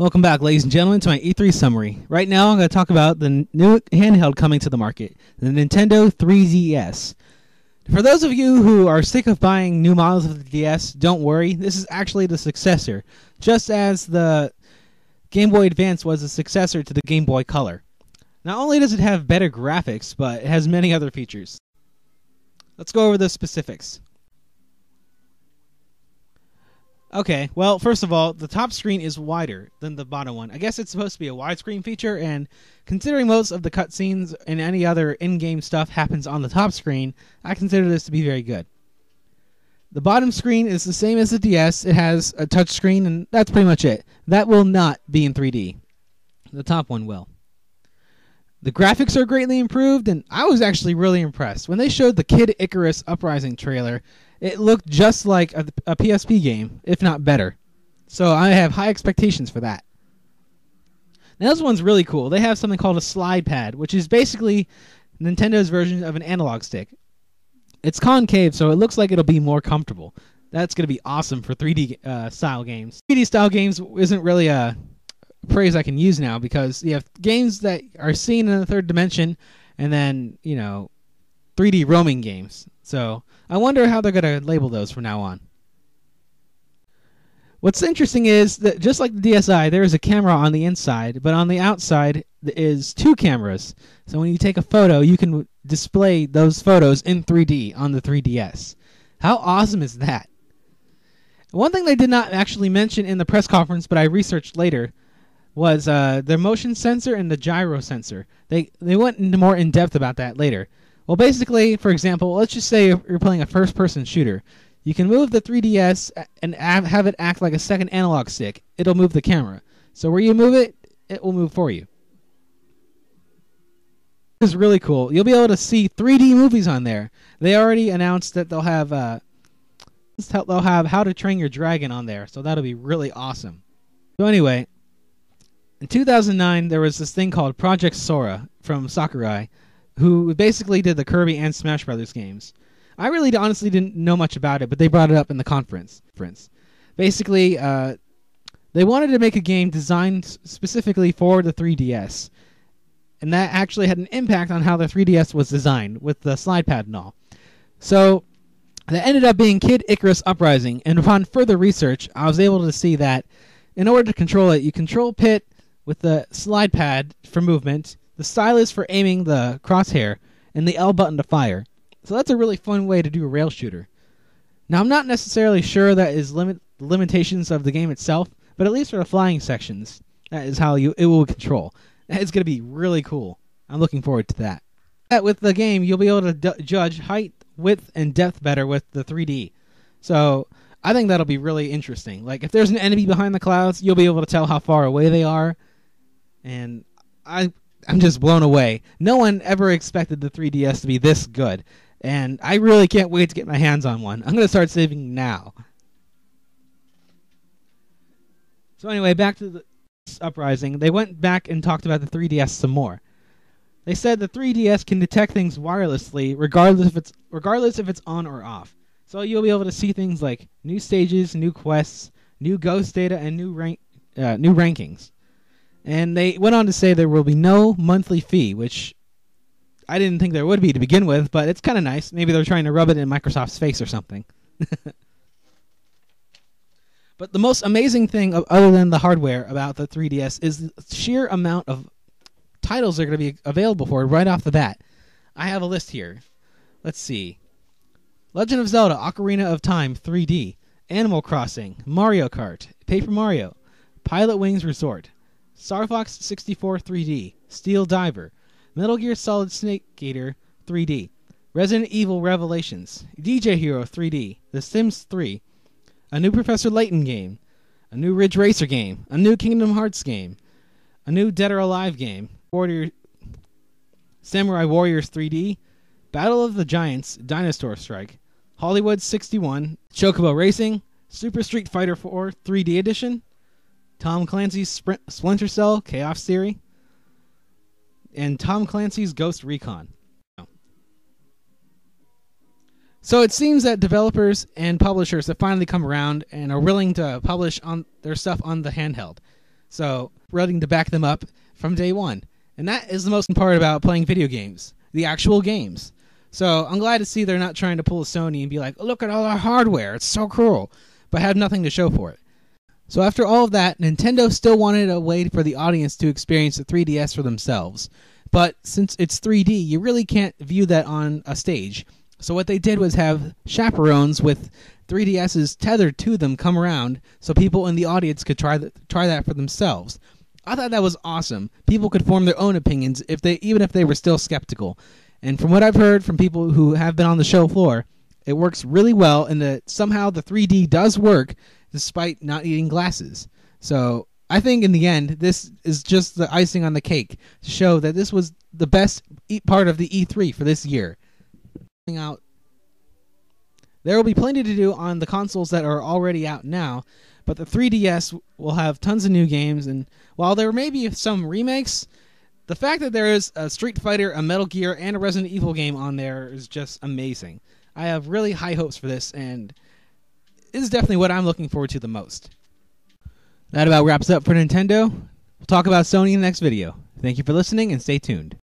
Welcome back, ladies and gentlemen, to my E3 summary. Right now, I'm going to talk about the new handheld coming to the market, the Nintendo 3DS. For those of you who are sick of buying new models of the DS, don't worry. This is actually the successor, just as the Game Boy Advance was a successor to the Game Boy Color. Not only does it have better graphics, but it has many other features. Let's go over the specifics. Okay, well, first of all, the top screen is wider than the bottom one. I guess it's supposed to be a widescreen feature, and considering most of the cutscenes and any other in-game stuff happens on the top screen, I consider this to be very good. The bottom screen is the same as the DS. It has a touch screen, and that's pretty much it. That will not be in 3D. The top one will. The graphics are greatly improved, and I was actually really impressed. When they showed the Kid Icarus Uprising trailer, it looked just like a PSP game, if not better. So I have high expectations for that. Now this one's really cool. They have something called a slide pad, which is basically Nintendo's version of an analog stick. It's concave, so it looks like it'll be more comfortable. That's going to be awesome for 3D style games. 3D style games isn't really a phrase I can use now, because you have games that are seen in the third dimension, and then, 3D roaming games. So I wonder how they're going to label those from now on. What's interesting is that just like the DSi, there is a camera on the inside, but on the outside is two cameras. So when you take a photo, you can display those photos in 3D on the 3DS. How awesome is that? One thing they did not actually mention in the press conference, but I researched later, was their motion sensor and the gyro sensor. They went into more in depth about that later. Well, basically, for example, let's just say you're playing a first-person shooter. You can move the 3DS and have it act like a second analog stick. It'll move the camera. So where you move it, it will move for you. This is really cool. You'll be able to see 3D movies on there. They already announced that they'll have How to Train Your Dragon on there, so that'll be really awesome. So anyway, in 2009, there was this thing called Project Sora from Sakurai, who basically did the Kirby and Smash Brothers games. I really honestly didn't know much about it, but they brought it up in the conference. Basically, they wanted to make a game designed specifically for the 3DS, and that actually had an impact on how the 3DS was designed, with the slide pad and all. So that ended up being Kid Icarus Uprising, and upon further research, I was able to see that in order to control it, you control Pit with the slide pad for movement, the stylus for aiming the crosshair, and the L button to fire. So that's a really fun way to do a rail shooter. Now, I'm not necessarily sure that is limitations of the game itself, but at least for the flying sections, that is how it will control. It's going to be really cool. I'm looking forward to that. With the game, you'll be able to judge height, width, and depth better with the 3D. So I think that'll be really interesting. Like, if there's an enemy behind the clouds, you'll be able to tell how far away they are. And I'm just blown away. No one ever expected the 3DS to be this good, and I really can't wait to get my hands on one. I'm going to start saving now. So anyway, back to the Uprising. They went back and talked about the 3DS some more. They said the 3DS can detect things wirelessly regardless if it's on or off. So you'll be able to see things like new stages, new quests, new ghost data, and new rankings. And they went on to say there will be no monthly fee, which I didn't think there would be to begin with, but it's kind of nice. Maybe they're trying to rub it in Microsoft's face or something. But the most amazing thing, other than the hardware, about the 3DS is the sheer amount of titles that are going to be available for it right off the bat. I have a list here. Let's see. Legend of Zelda Ocarina of Time 3D, Animal Crossing, Mario Kart, Paper Mario, Pilot Wings Resort, Star Fox 64 3D, Steel Diver, Metal Gear Solid Snake Eater 3D, Resident Evil Revelations, DJ Hero 3D, The Sims 3, a new Professor Layton game, a new Ridge Racer game, a new Kingdom Hearts game, a new Dead or Alive game, Samurai Warriors 3D, Battle of the Giants Dinosaur Strike, Hollywood 61, Chocobo Racing, Super Street Fighter 4 3D Edition, Tom Clancy's Splinter Cell Chaos Theory, and Tom Clancy's Ghost Recon. So it seems that developers and publishers have finally come around and are willing to publish on their stuff on the handheld. So ready to back them up from day one. And that is the most important part about playing video games, the actual games. So I'm glad to see they're not trying to pull a Sony and be like, look at all our hardware, it's so cool, but have nothing to show for it. So after all of that, Nintendo still wanted a way for the audience to experience the 3DS for themselves. But since it's 3D, you really can't view that on a stage. So what they did was have chaperones with 3DSs tethered to them come around so people in the audience could try that for themselves. I thought that was awesome. People could form their own opinions even if they were still skeptical. And from what I've heard from people who have been on the show floor, it works really well, and that somehow the 3D does work despite not needing glasses. So I think in the end, this is just the icing on the cake to show that this was the best part of the E3 for this year. Out. There will be plenty to do on the consoles that are already out now, but the 3DS will have tons of new games, and while there may be some remakes, the fact that there is a Street Fighter, a Metal Gear, and a Resident Evil game on there is just amazing. I have really high hopes for this, and this is definitely what I'm looking forward to the most. That about wraps up for Nintendo. We'll talk about Sony in the next video. Thank you for listening, and stay tuned.